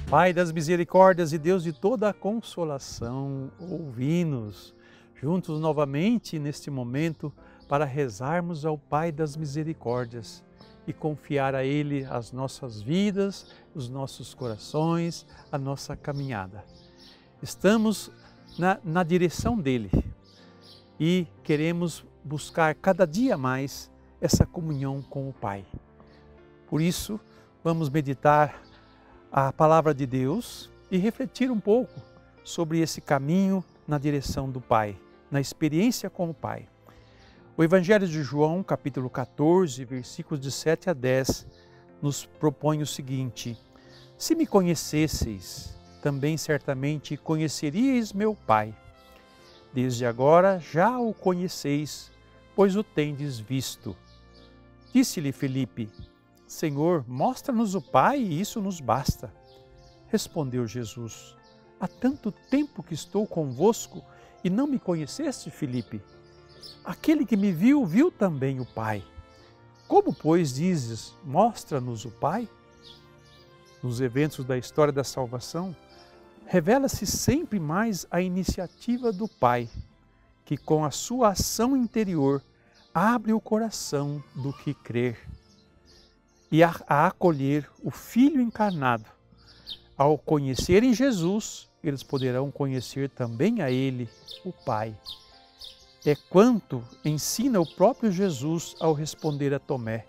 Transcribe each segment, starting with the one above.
Pai das misericórdias e Deus de toda a consolação, ouvi-nos juntos novamente neste momento para rezarmos ao Pai das misericórdias e confiar a Ele as nossas vidas, os nossos corações, a nossa caminhada. Estamos na direção dEle e queremos buscar cada dia mais essa comunhão com o Pai. Por isso, vamos meditar a palavra de Deus e refletir um pouco sobre esse caminho na direção do Pai, na experiência com o Pai. O Evangelho de João, capítulo 14, versículos de 7 a 10, nos propõe o seguinte: se me conhecesseis, também certamente conheceríeis meu Pai. Desde agora já o conheceis, pois o tendes visto. Disse-lhe Filipe: Senhor, mostra-nos o Pai e isso nos basta. Respondeu Jesus: há tanto tempo que estou convosco e não me conheceste, Filipe? Aquele que me viu, viu também o Pai. Como, pois, dizes, mostra-nos o Pai? Nos eventos da história da salvação, revela-se sempre mais a iniciativa do Pai, que com a sua ação interior abre o coração do que crer e a acolher o Filho encarnado. Ao conhecerem Jesus, eles poderão conhecer também a Ele, o Pai. É quanto ensina o próprio Jesus ao responder a Tomé: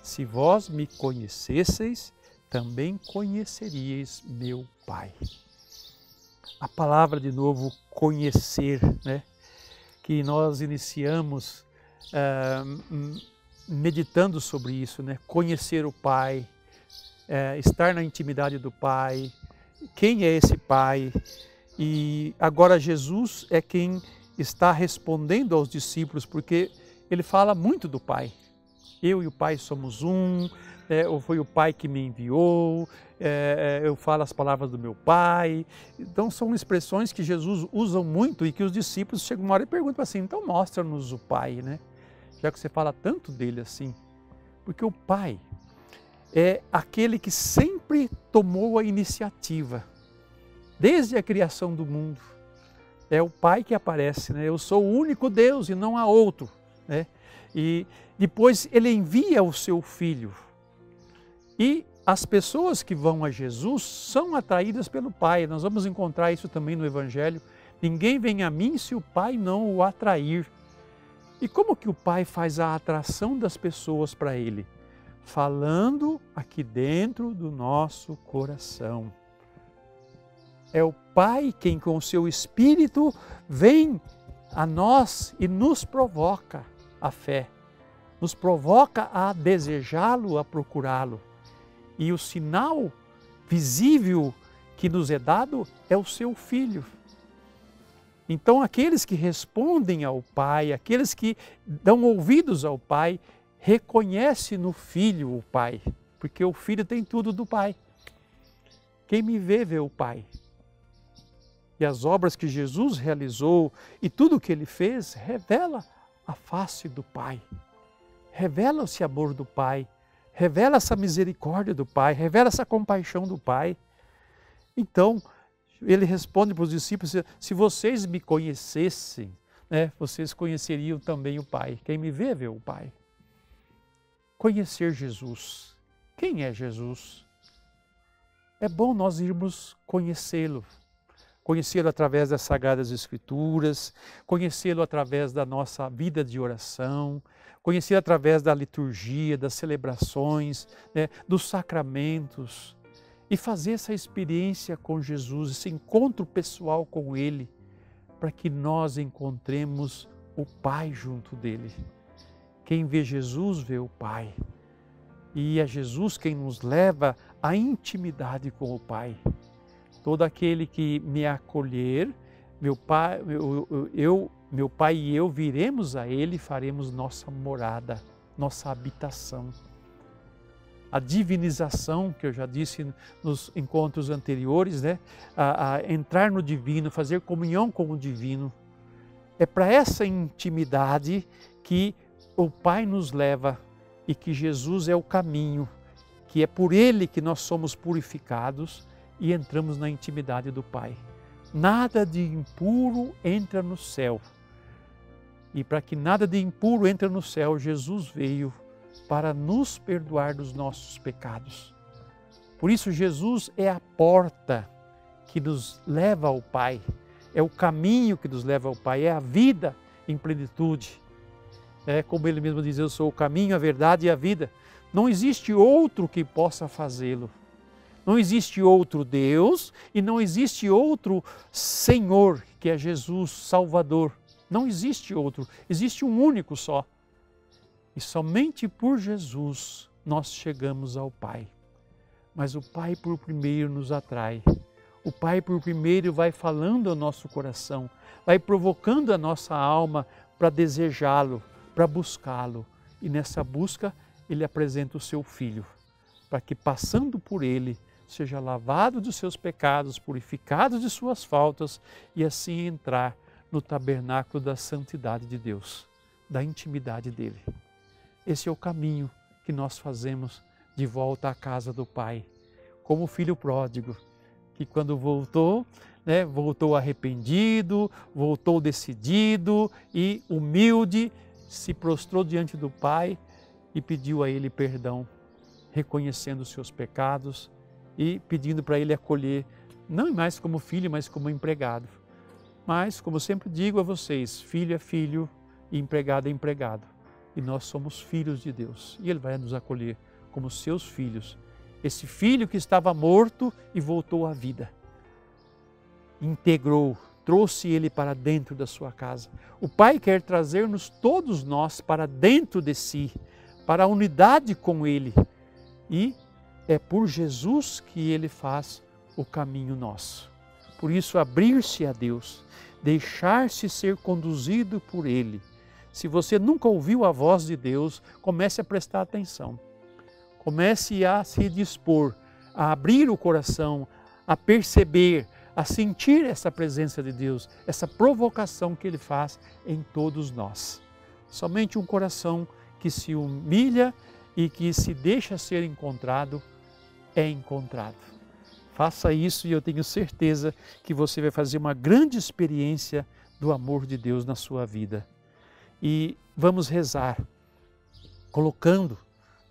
se vós me conhecesseis, também conheceríeis meu Pai. A palavra, de novo, conhecer, né? Que nós iniciamos meditando sobre isso, né? Conhecer o Pai, estar na intimidade do Pai, quem é esse Pai? E agora Jesus é quem está respondendo aos discípulos, porque ele fala muito do Pai. Eu e o Pai somos um, ou foi o Pai que me enviou, eu falo as palavras do meu Pai. Então são expressões que Jesus usa muito e que os discípulos chegam uma hora e perguntam assim: então mostra-nos o Pai, né? Já que você fala tanto dele assim. Porque o Pai é aquele que sempre tomou a iniciativa, desde a criação do mundo. É o Pai que aparece, né? Eu sou o único Deus e não há outro, né? E depois ele envia o seu Filho. E as pessoas que vão a Jesus são atraídas pelo Pai. Nós vamos encontrar isso também no Evangelho. Ninguém vem a mim se o Pai não o atrair. E como que o Pai faz a atração das pessoas para Ele? Falando aqui dentro do nosso coração. É o Pai quem com o seu Espírito vem a nós e nos provoca a fé, nos provoca a desejá-lo, a procurá-lo. E o sinal visível que nos é dado é o seu Filho. Então aqueles que respondem ao Pai, aqueles que dão ouvidos ao Pai, reconhecem no Filho o Pai, porque o Filho tem tudo do Pai. Quem me vê, vê o Pai. E as obras que Jesus realizou e tudo o que Ele fez revela a face do Pai, revela esse amor do Pai, revela essa misericórdia do Pai, revela essa compaixão do Pai. Então, Ele responde para os discípulos: se vocês me conhecessem, né, vocês conheceriam também o Pai. Quem me vê, vê o Pai. Conhecer Jesus. Quem é Jesus? É bom nós irmos conhecê-lo. Conhecê-lo através das Sagradas Escrituras, conhecê-lo através da nossa vida de oração, conhecê-lo através da liturgia, das celebrações, né, dos sacramentos, e fazer essa experiência com Jesus, esse encontro pessoal com Ele, para que nós encontremos o Pai junto dele. Quem vê Jesus vê o Pai, e é Jesus quem nos leva à intimidade com o Pai. Todo aquele que me acolher, meu Pai e eu viremos a Ele e faremos nossa morada, nossa habitação. A divinização, que eu já disse nos encontros anteriores, né? A entrar no divino, fazer comunhão com o divino. É para essa intimidade que o Pai nos leva e que Jesus é o caminho, que é por Ele que nós somos purificados e entramos na intimidade do Pai. Nada de impuro entra no céu. E para que nada de impuro entre no céu, Jesus veio para nos perdoar dos nossos pecados. Por isso, Jesus é a porta que nos leva ao Pai, é o caminho que nos leva ao Pai, é a vida em plenitude. É como ele mesmo diz, eu sou o caminho, a verdade e a vida. Não existe outro que possa fazê-lo. Não existe outro Deus e não existe outro Senhor, que é Jesus, Salvador. Não existe outro, existe um único só. E somente por Jesus nós chegamos ao Pai. Mas o Pai por primeiro nos atrai. O Pai por primeiro vai falando ao nosso coração, vai provocando a nossa alma para desejá-lo, para buscá-lo. E nessa busca Ele apresenta o seu Filho, para que passando por Ele, seja lavado dos seus pecados, purificado de suas faltas e assim entrar no tabernáculo da santidade de Deus, da intimidade dEle. Esse é o caminho que nós fazemos de volta à casa do Pai, como o filho pródigo, que quando voltou, voltou arrependido, voltou decidido e humilde, se prostrou diante do Pai e pediu a Ele perdão, reconhecendo os seus pecados e pedindo para Ele acolher, não mais como filho, mas como empregado. Mas, como sempre digo a vocês, filho é filho e empregado é empregado. E nós somos filhos de Deus e Ele vai nos acolher como seus filhos. Esse filho que estava morto e voltou à vida. Integrou, trouxe ele para dentro da sua casa. O Pai quer trazer-nos todos nós para dentro de si, para a unidade com Ele. E é por Jesus que Ele faz o caminho nosso. Por isso, abrir-se a Deus, deixar-se ser conduzido por Ele. Se você nunca ouviu a voz de Deus, comece a prestar atenção. Comece a se dispor, a abrir o coração, a perceber, a sentir essa presença de Deus, essa provocação que Ele faz em todos nós. Somente um coração que se humilha e que se deixa ser encontrado, é encontrado. Faça isso e eu tenho certeza que você vai fazer uma grande experiência do amor de Deus na sua vida. E vamos rezar, colocando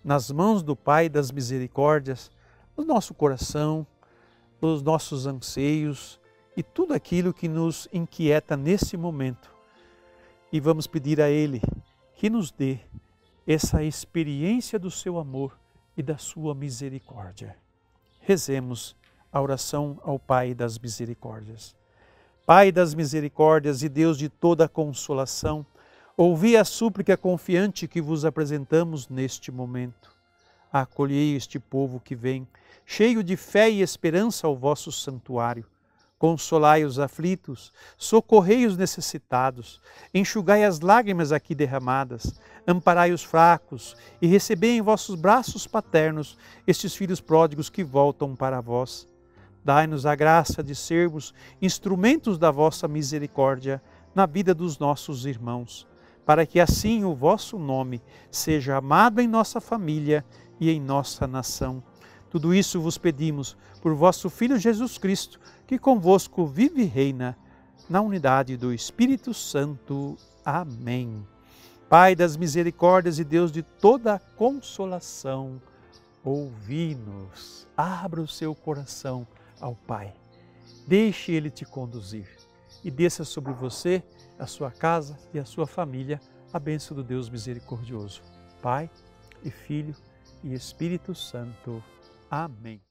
nas mãos do Pai das misericórdias o nosso coração, os nossos anseios e tudo aquilo que nos inquieta nesse momento. E vamos pedir a Ele que nos dê essa experiência do seu amor e da sua misericórdia. Rezemos a oração ao Pai das misericórdias. Pai das misericórdias e Deus de toda a consolação, ouvi a súplica confiante que vos apresentamos neste momento. Acolhei este povo que vem, cheio de fé e esperança ao vosso santuário. Consolai os aflitos, socorrei os necessitados, enxugai as lágrimas aqui derramadas, amparai os fracos e recebei em vossos braços paternos estes filhos pródigos que voltam para vós. Dai-nos a graça de sermos instrumentos da vossa misericórdia na vida dos nossos irmãos, para que assim o vosso nome seja amado em nossa família e em nossa nação. Tudo isso vos pedimos por vosso Filho Jesus Cristo, que convosco vive e reina na unidade do Espírito Santo. Amém. Pai das misericórdias e Deus de toda a consolação, ouvi-nos. Abra o seu coração ao Pai. Deixe Ele te conduzir e desça sobre você, a sua casa e a sua família a bênção do Deus misericordioso. Pai e Filho e Espírito Santo. Amém.